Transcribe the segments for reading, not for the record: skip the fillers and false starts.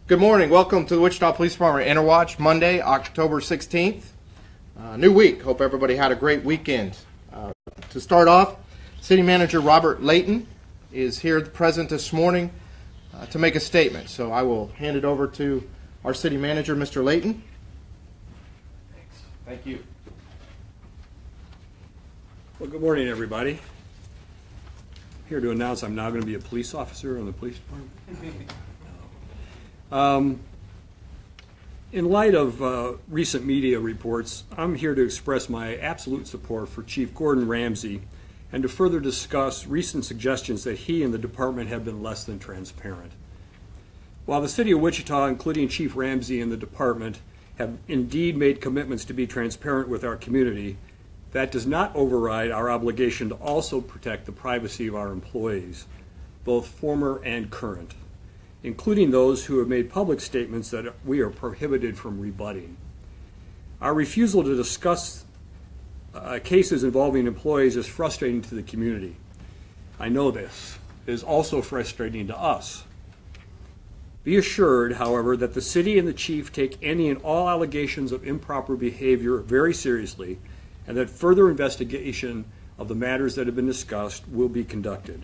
Good morning. Welcome to the Wichita Police Department Interwatch, Monday, October 16th. New week. Hope everybody had a great weekend. To start off, City Manager Robert Layton is here present this morning to make a statement. So I will hand it over to our City Manager, Mr. Layton. Thanks. Thank you. Well, good morning, everybody. Here to announce I'm now going to be a police officer in the police department. In light of recent media reports, I'm here to express my absolute support for Chief Gordon Ramsey and to further discuss recent suggestions that he and the department have been less than transparent. While the City of Wichita, including Chief Ramsey and the department, have indeed made commitments to be transparent with our community, that does not override our obligation to also protect the privacy of our employees, both former and current, including those who have made public statements that we are prohibited from rebutting. Our refusal to discuss cases involving employees is frustrating to the community. I know this. It is also frustrating to us. Be assured, however, that the city and the chief take any and all allegations of improper behavior very seriously, and that further investigation of the matters that have been discussed will be conducted,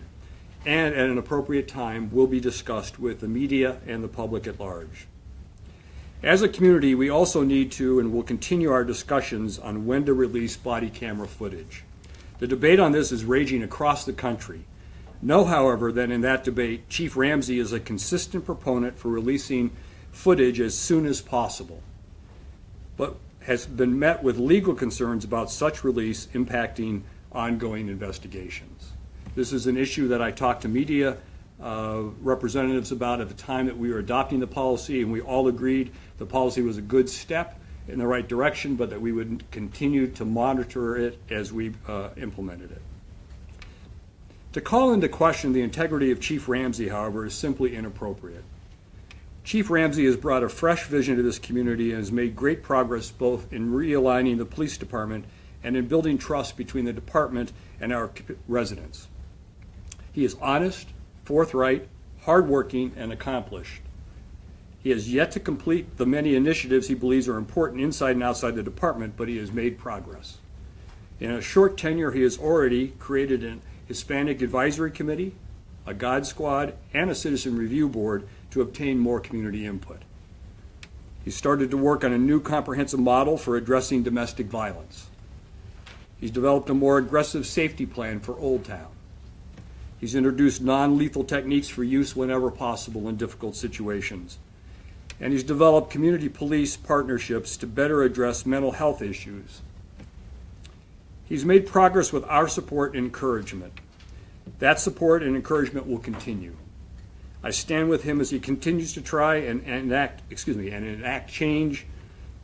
and at an appropriate time will be discussed with the media and the public at large. As a community, we also need to and will continue our discussions on when to release body camera footage. The debate on this is raging across the country. Know, however, that in that debate, Chief Ramsey is a consistent proponent for releasing footage as soon as possible, but has been met with legal concerns about such release impacting ongoing investigations. This is an issue that I talked to media representatives about at the time that we were adopting the policy, and we all agreed the policy was a good step in the right direction, but that we would continue to monitor it as we implemented it. To call into question the integrity of Chief Ramsey, however, is simply inappropriate. Chief Ramsey has brought a fresh vision to this community and has made great progress both in realigning the police department and in building trust between the department and our residents. He is honest, forthright, hardworking, and accomplished. He has yet to complete the many initiatives he believes are important inside and outside the department, but he has made progress. In a short tenure, he has already created an Hispanic Advisory Committee, a God Squad, and a Citizen Review Board to obtain more community input. He started to work on a new comprehensive model for addressing domestic violence. He's developed a more aggressive safety plan for Old Town. He's introduced non-lethal techniques for use whenever possible in difficult situations. And he's developed community police partnerships to better address mental health issues. He's made progress with our support and encouragement. That support and encouragement will continue. I stand with him as he continues to try and enact change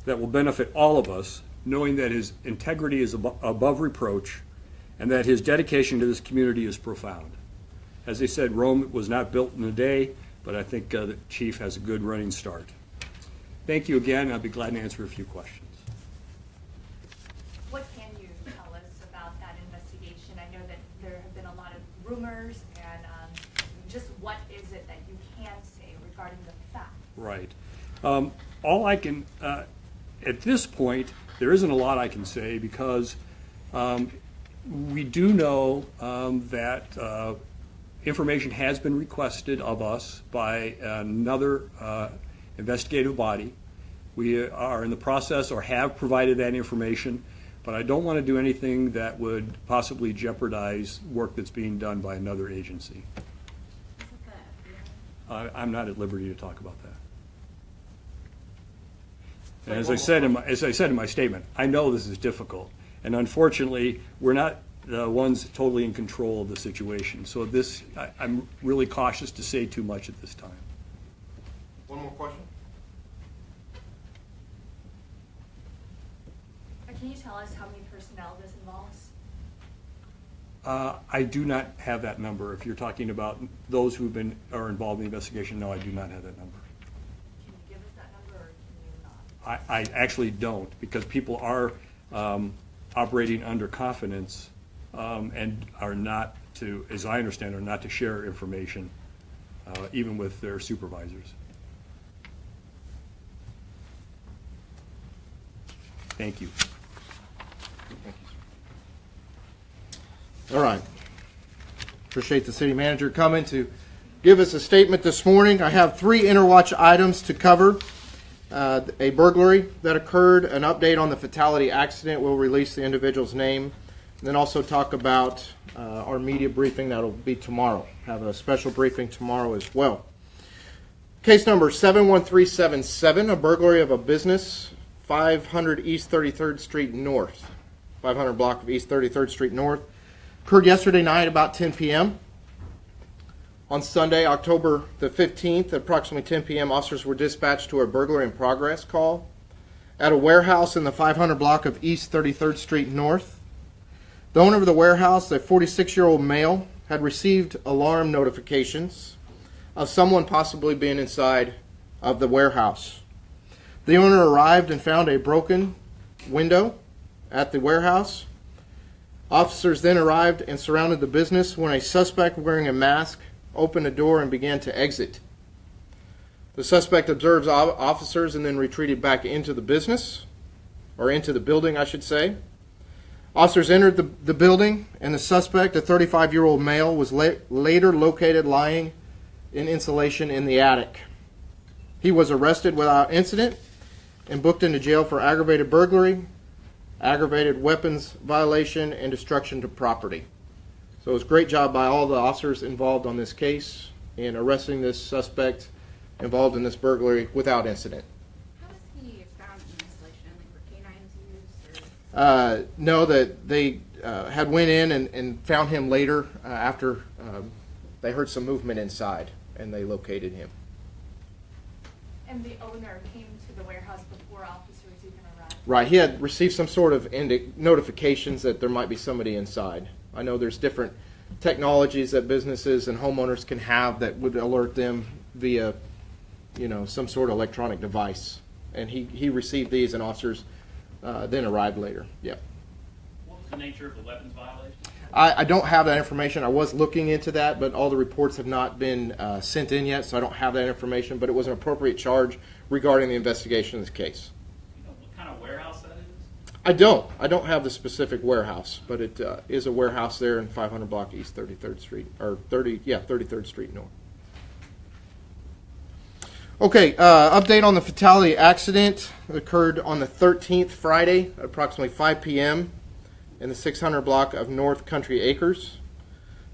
that will benefit all of us, knowing that his integrity is above reproach and that his dedication to this community is profound. As they said, Rome was not built in a day, but I think the Chief has a good running start. Thank you again. I'll be glad to answer a few questions. What can you tell us about that investigation? I know that there have been a lot of rumors, and just what is it that you can say regarding the facts? Right. All I can, at this point, there isn't a lot I can say because we do know that information has been requested of us by another investigative body. We are in the process or have provided that information, but I don't want to do anything that would possibly jeopardize work that's being done by another agency. I'm not at liberty to talk about that. And as I said in my statement, I know this is difficult, and unfortunately, we're not the ones totally in control of the situation. So this, I'm really cautious to say too much at this time. One more question. Can you tell us how many personnel this involves? I do not have that number. If you're talking about those who are involved in the investigation, no, I do not have that number. Can you give us that number, or can you not? I actually don't, because people are operating under confidence and are not to, as I understand, are not to share information even with their supervisors. Thank you. All right. Appreciate the city manager coming to give us a statement this morning. I have 3 Interwatch items to cover. A burglary that occurred, an update on the fatality accident. We'll release the individual's name. And then also talk about our media briefing that will be tomorrow. Have a special briefing tomorrow as well. Case number 71377, a burglary of a business, 500 East 33rd Street North. 500 block of East 33rd Street North. Occurred yesterday night about 10 p.m. On Sunday, October the 15th, at approximately 10 p.m., officers were dispatched to a burglary in progress call at a warehouse in the 500 block of East 33rd Street North. The owner of the warehouse, a 46-year-old male, had received alarm notifications of someone possibly being inside of the warehouse. The owner arrived and found a broken window at the warehouse. Officers then arrived and surrounded the business when a suspect wearing a mask opened the door and began to exit. The suspect observed officers and then retreated back into the business, or into the building, I should say. Officers entered the building, and the suspect, a 35-year-old male, was later located lying in insulation in the attic. He was arrested without incident and booked into jail for aggravated burglary, aggravated weapons violation, and destruction to property. So it was a great job by all the officers involved on this case in arresting this suspect involved in this burglary without incident. How was he found in insulation? Like, were canines used? Or? No, that they had went in and found him later after they heard some movement inside, and they located him. And the owner came to the warehouse before officers even arrived? Right, he had received some sort of notifications that there might be somebody inside. I know there's different technologies that businesses and homeowners can have that would alert them via, some sort of electronic device. And he received these, and officers then arrived later. Yep. What was the nature of the weapons violation? I don't have that information. I was looking into that, but all the reports have not been sent in yet, so I don't have that information. But it was an appropriate charge regarding the investigation of this case. You know what kind of warehouse that is? I don't have the specific warehouse, but it is a warehouse there in 500 block East 33rd Street, or 33rd Street North. Okay, update on the fatality accident. It occurred on the 13th, Friday, at approximately 5 p.m. in the 600 block of North Country Acres.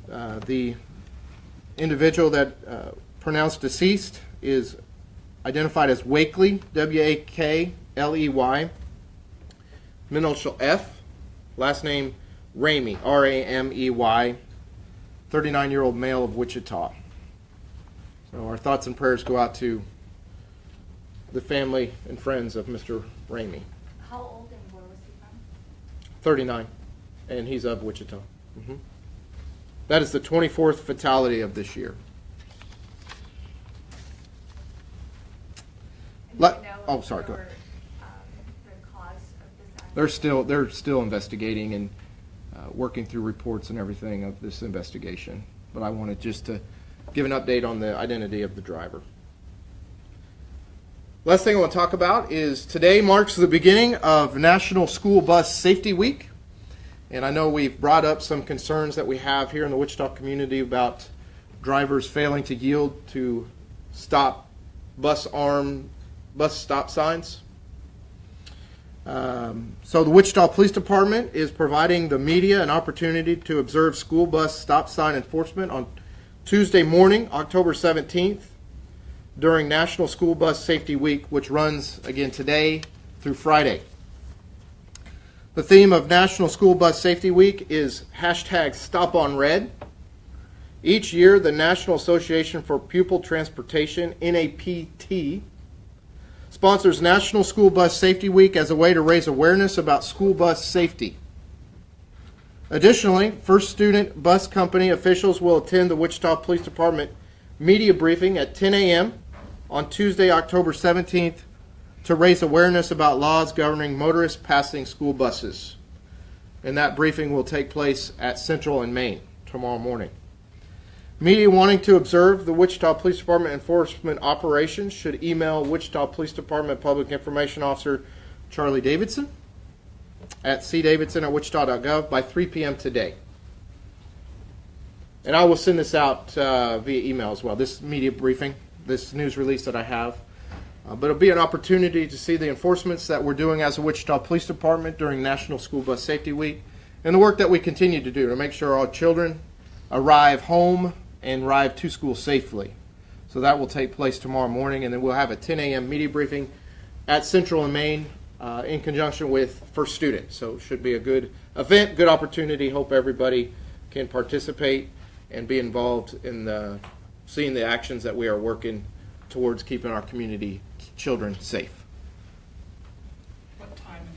The individual that pronounced deceased is identified as Wakely, W-A-K-L-E-Y, middle initial F, last name Ramey, R-A-M-E-Y, 39-year-old male of Wichita. So our thoughts and prayers go out to the family and friends of Mr. Ramey. How old and where was he from? 39, and he's of Wichita. That is the 24th fatality of this year. And do you know Sorry, go the ahead. cause of this accident? They're still investigating and working through reports and everything of this investigation. But I wanted just to give an update on the identity of the driver. Last thing I want to talk about is today marks the beginning of National School Bus Safety Week. And I know we've brought up some concerns that we have here in the Wichita community about drivers failing to yield to stop bus stop signs. So the Wichita Police Department is providing the media an opportunity to observe school bus stop sign enforcement on Tuesday morning, October 17th, during National School Bus Safety Week, which runs again today through Friday. The theme of National School Bus Safety Week is #StopOnRed. Each year, the National Association for Pupil Transportation, NAPT, sponsors National School Bus Safety Week as a way to raise awareness about school bus safety. Additionally, First Student Bus Company officials will attend the Wichita Police Department media briefing at 10 a.m. on Tuesday, October 17th, to raise awareness about laws governing motorists passing school buses. And that briefing will take place at Central and Main tomorrow morning. Media wanting to observe the Wichita Police Department enforcement operations should email Wichita Police Department Public Information Officer Charlie Davidson at cdavidson@wichita.gov by 3 p.m. today. And I will send this out via email as well, this media briefing, this news release that I have. But it'll be an opportunity to see the enforcements that we're doing as a Wichita Police Department during National School Bus Safety Week and the work that we continue to do to make sure our children arrive home and arrive to school safely. So that will take place tomorrow morning, and then we'll have a 10 a.m. media briefing at Central and Main in conjunction with First Student. So it should be a good event, good opportunity. Hope everybody can participate and be involved in seeing the actions that we are working towards keeping our community children safe. What time in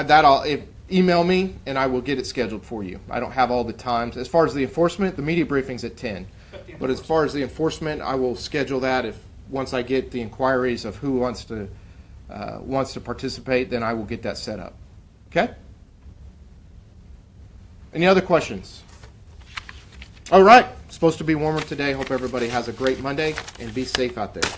the morning? Email me and I will get it scheduled for you. I don't have all the times. As far as the enforcement, the media briefing's at 10. But as far as the enforcement, I will schedule that once I get the inquiries of who wants to participate, then I will get that set up. Okay? Any other questions? All right. It's supposed to be warmer today. Hope everybody has a great Monday and be safe out there.